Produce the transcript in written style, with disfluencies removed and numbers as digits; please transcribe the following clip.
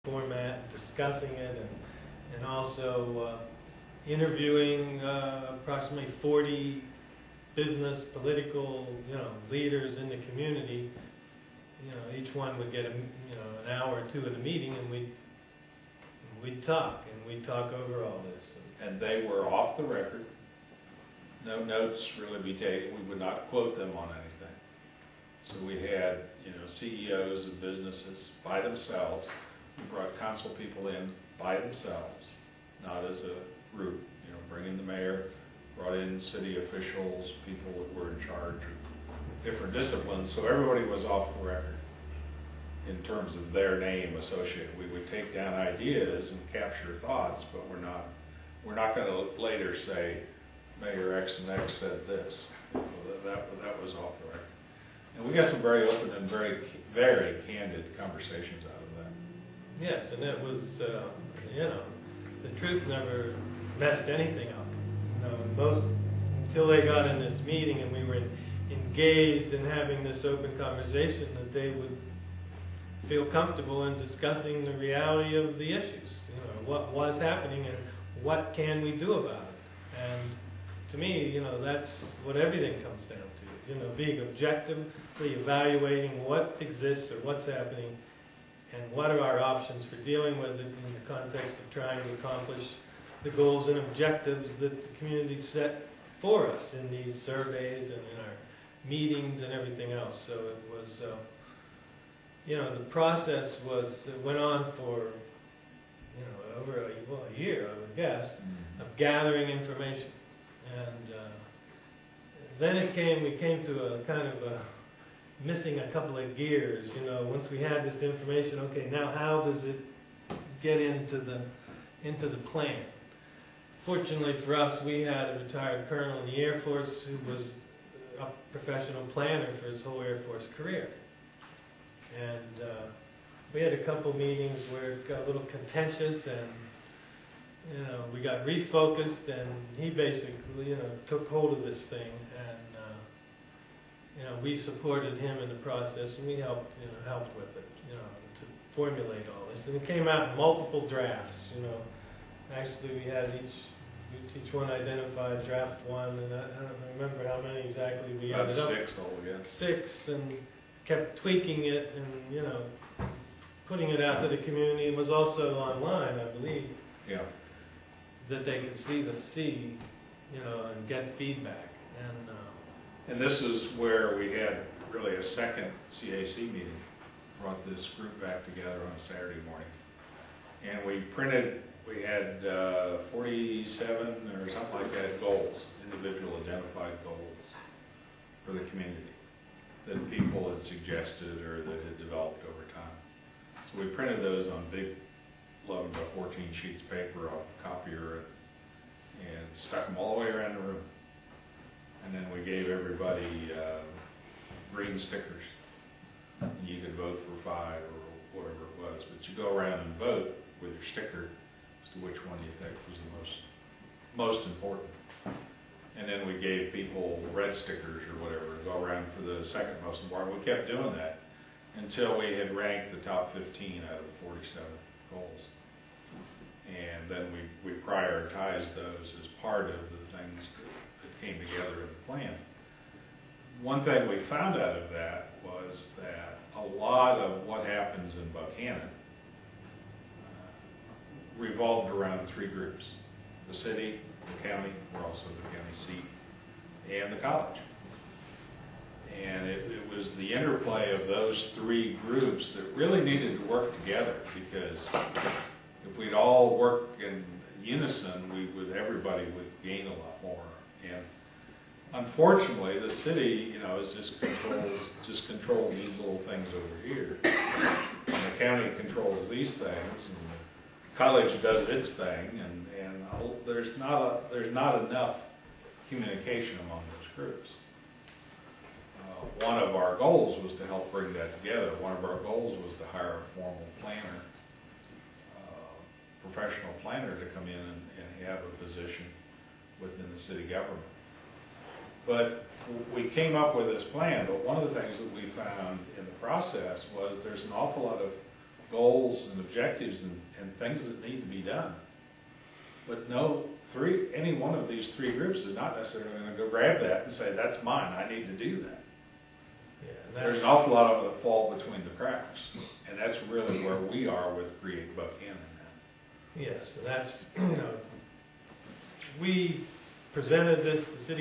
format, discussing it, and also interviewing approximately 40 business, political, leaders in the community. Each one would get an hour or two at a meeting, and we'd talk over all this. And they were off the record. No notes really be taken. We would not quote them on anything. So we had, CEOs of businesses by themselves. We brought council people in by themselves, not as a group. Bringing the mayor, brought in city officials, people that were in charge of different disciplines. So everybody was off the record in terms of their name associated. We would take down ideas and capture thoughts, but we're not going to later say Mayor X and X said this. That was off the record. And we got some very open and very, very candid conversations out of that. Yes, and it was, the truth never messed anything up. Until they got in this meeting and we were engaged in having this open conversation, that they would feel comfortable in discussing the reality of the issues. What was happening and what can we do about it. And to me, that's what everything comes down to. Being objectively evaluating what exists or what's happening and what are our options for dealing with it in the context of trying to accomplish the goals and objectives that the community set for us in these surveys and in our meetings and everything else. So it was, the process went on for, over a year, I would guess, of gathering information. And then we came to a kind of missing a couple of gears. Once we had this information, okay, now how does it get into the plan? Fortunately for us, we had a retired colonel in the Air Force who was a professional planner for his whole Air Force career. And we had a couple meetings where it got a little contentious, and we got refocused, and he basically took hold of this thing, and we supported him in the process, and we helped with it, to formulate all this. And it came out in multiple drafts. Actually, we had each one identified draft one, and I don't remember how many exactly we ended up. 6 altogether. 6, and kept tweaking it, and putting it out to the community. It was also online, I believe. Yeah. That they could see and get feedback. And this is where we had really a second CAC meeting. Brought this group back together on a Saturday morning, and we had 47 or something like that goals, individual identified goals for the community that people had suggested or that had developed over time. So we printed those on big 11 by 14 sheets of paper off a copier and stuck them all the way around the room. And then we gave everybody green stickers. And you could vote for 5 or whatever it was. But you go around and vote with your sticker as to which one you think was the most important. And then we gave people red stickers or whatever to go around for the second most important. We kept doing that until we had ranked the top 15 out of the 47 goals. And then we prioritized those as part of the things that came together in the plan. One thing we found out of that was that a lot of what happens in Buckhannon revolved around 3 groups: the city, the county, we're also the county seat, and the college. And it was the interplay of those 3 groups that really needed to work together, because if we'd all work in unison, everybody would gain a lot more. And unfortunately, the city, is just controls these little things over here, and the county controls these things, and the college does its thing, and there's not enough communication among those groups. One of our goals was to help bring that together. One of our goals was to hire a formal planner, professional planner, to come in and have a position within the city government. But we came up with this plan, but one of the things that we found in the process was there's an awful lot of goals and objectives and things that need to be done. But no, any one of these three groups is not necessarily going to go grab that and say, that's mine, I need to do that. Yeah, There's an awful lot of it that fall between the cracks, and that's really where we are with Create Buckhannon now. yes, and that's, we presented this, the city